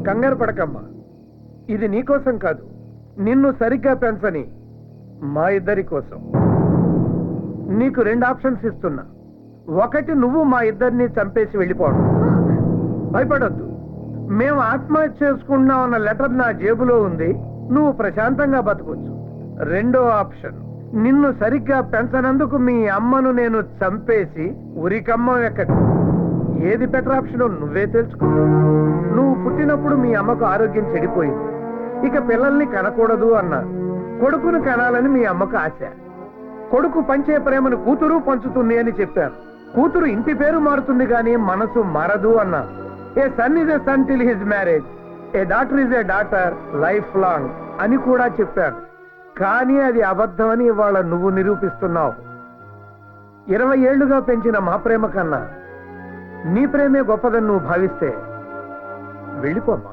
కంగారు పడకమ్మా. ఇది నీకోసం కాదు, నిన్ను సరిగ్గా పెంచని మా ఇద్దరి కోసం. నీకు 2 ఆప్షన్స్ ఇస్తున్నా. ఒకటి, నువ్వు మా ఇద్దరిని చంపేసి వెళ్ళిపోవడం. భయపడొద్దు, మేము ఆత్మహత్య చేసుకుంటున్నామన్న లెటర్ నా జేబులో ఉంది, నువ్వు ప్రశాంతంగా బతకొచ్చు. 2వ ఆప్షన్, నిన్ను సరిగ్గా పెంచనందుకు మీ అమ్మను నేను చంపేసి ఉరికమ్మ ఎక్కడి. ఏది బెటర్ ఆప్షనో నువ్వే తెలుసుకో. నువ్వు పుట్టినప్పుడు మీ అమ్మకు ఆరోగ్యం చెడిపోయింది, ఇక పిల్లల్ని కనకూడదు అన్నారు. కొడుకును కనాలని మీ అమ్మకు ఆశ. కొడుకు పంచే ప్రేమను కూతురు పంచుతుంది అని చెప్పాను. కూతురు ఇంటి పేరు మారుతుంది కానీ మనసు మారదు అన్నారు. A son is a son till his marriage, a daughter is a daughter life long అని కూడా చెప్పాను. కానీ అది అబద్ధమని ఇవాళ నువ్వు నిరూపిస్తున్నావు. 20 ఏళ్లుగా పెంచిన మా ప్రేమ కన్నా నీ ప్రేమే గొప్పదని నువ్వు భావిస్తే వెళ్ళిపోమ్మా.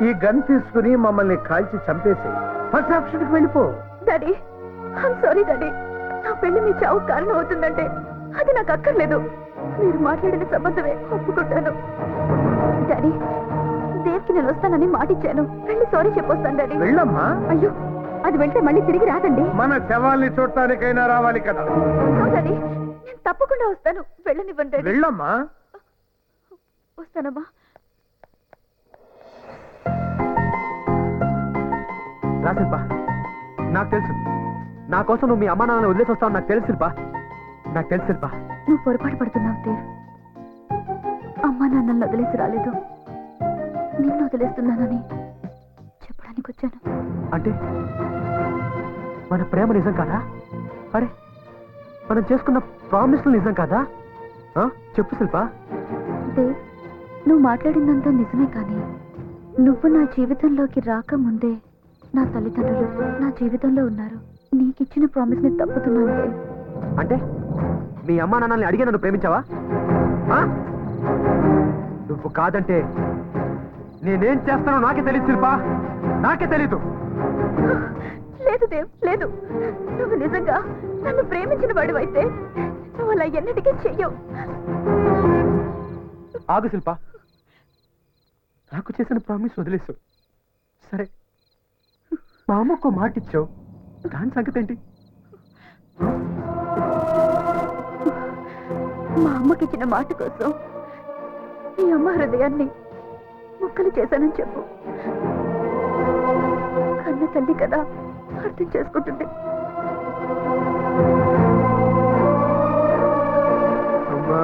ఈ గన్ తీసుకుని మమ్మల్ని కాల్చి చంపేసి ఫస్ట్ ఆప్షన్కి వెళ్ళిపో. Daddy, I'm sorry daddy. నా పెళ్లి మీ చావు కారణం అవుతుందంటే అది నాకు అక్కర్లేదు. మీరు మాట్లాడిన సంబంధమే ఒప్పుకుంటాను. డాడీ, దేవ్కి నేను వస్తానని మాటిచ్చాను. వెళ్ళి సారీ చెప్పొస్తాను డాడీ. వెళ్ళమ్మా. అయ్యో, అది వెళ్తే మళ్ళీ తిరిగి రాదండి. మన శవాల్ని చూడటానికైనా రావాలి కదా. డాడీ, నేను తప్పకుండా వస్తాను. వెళ్ళనివ్వండి డాడీ. వెళ్ళమ్మా. వస్తానమ్మా. రా శిల్ప, నాకు తెలుసు నా కోసం నువ్వు మీ అమ్మా నాన్న వదిలేసి వస్తావు. నాకు తెలుసు శిల్ప, నాకు తెలుసు శిల్ప. నువ్వు పొరపాటు పడుతున్నావు దేవ్. అమ్మా నాన్నల్ని వదిలేసి రాలేదు, నిన్ను వదిలేస్తున్నానని చెప్పడానికి వచ్చాను. అంటే మన ప్రేమ నిజం కాదా? అరే, మనం చేసుకున్న ప్రామిస్లు నిజం కాదా? చెప్పు శిల్ప. దేవ్, నువ్వు మాట్లాడిందంతా నిజమే, కానీ నువ్వు నా జీవితంలోకి రాకముందే నా తల్లిదండ్రులు నా జీవితంలో ఉన్నారు. నీకిచ్చిన ప్రామిస్ ని తప్పుతున్నాను దేవ్. అంటే మీ అమ్మా నాన్నల్ని అడిగి నన్ను ప్రేమించావా? నువ్వు కాదంటే నేనేం చేస్తానో నాకే తెలియదు శిల్ప, నాకే తెలీదు. లేదు దేవ్, లేదు. నువ్వు నిజంగా నన్ను ప్రేమించిన వాడివైతే నువ్వు అలా ఎన్నటికీ చెయ్యవు. ఆగు శిల్ప, నాకు చేసిన ప్రామిస్ వదిలేసు. సరే, మా అమ్మకు మాట ఇచ్చావు, దాని సంగతి ఏంటి? మా అమ్మకిచ్చిన మాట కోసం నీ అమ్మ హృదయాన్ని ముక్కలు చేశానని చెప్పు. కన్న తల్లి కదా, అర్థం చేసుకుంటుంది. అమ్మా,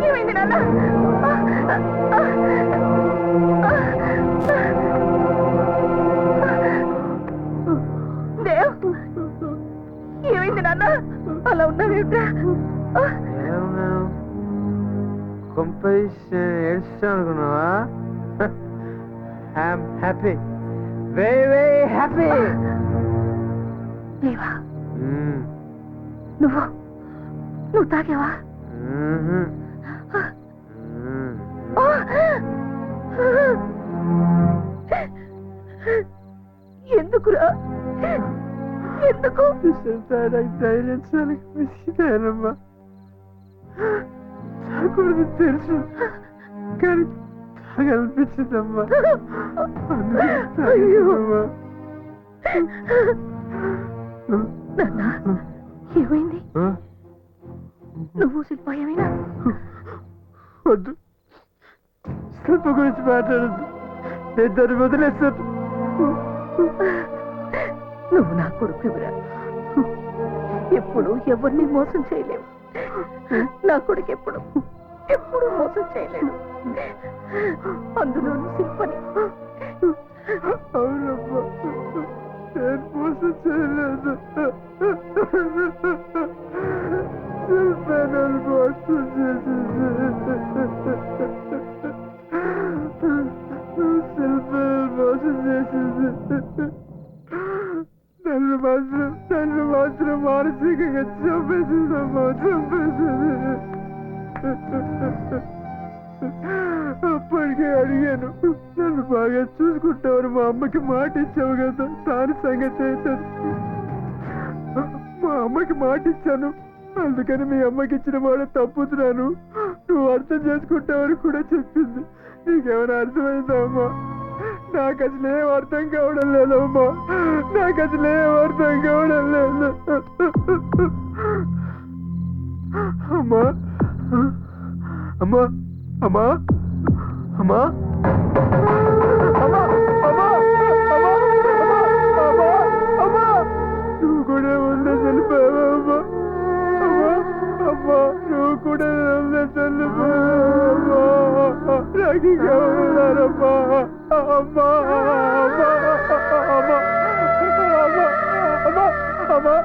ఏమైంది నాన్న? దేవ్, ఏమైంది నాన్న? అలా ఉన్నావేంట్రా? అనుకున్నావా? I'm happy, very very happy. దేవా, నువ్వు తాగావా? ఎందుకురా? ఎందుకు? ధైర్యం చాలా మిస్కిదానమ్మా. తాగకూడదు తెలుసు, కానీ తాగనిపించిందమ్మా. ఏమైంది? నువ్వు శిల్ప ఏమైనా? వద్దు, శిల్ప గురించి మాట్లాడద్దు, నేను దాన్ని వదిలేస్తాను. నువ్వు నా కొడుకురా, ఎప్పుడు ఎవరిని మోసం చేయలేవు. నా కొడుకు ఎప్పుడు మోసం చేయలేడు, అందులోనూ శిల్పని. అవునమ్మా, నేను మోసం చేయలేదు. శిల్ప నన్ను మోసం చేసింది. శిల్ప మోసం చేసింది. నన్ను మాత్రం మానసికంగా చంపేసిందమ్మా, చంపేసింది. అప్పటికే అడిగాను, నన్ను బాగా చూసుకుంటావని మా అమ్మకి మాట ఇచ్చావు కదా, దాని సంగతి ఏంటది? మా అమ్మకి మాట ఇచ్చాను, అందుకని మీ అమ్మకి ఇచ్చిన మాట తప్పుతున్నాను, నువ్వు అర్థం చేసుకుంటావని కూడా చెప్పింది. నీకేమైనా అర్థమైందా అమ్మా? నాకు అసలు ఏం అర్థం కావడం లేదమ్మా, నాకు అసలు ఏం అర్థం కావడం లేదు. అమ్మా అమ్మా అమ్మా అమ్మా అమ్మా అమ్మా అమ్మా అమ్మా అమ్మా నువ్వు కూడా ఉండే చనిపోయావా? అమ్మా అమ్మా నువ్వు కూడా ఉండే చనిపోయావా? నాకు ఇంకెవరున్నారమ్మా? అమ్మా అమ్మా అమ్మా అమ్మా అమ్మా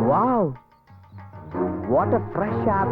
Wow! What a fresh air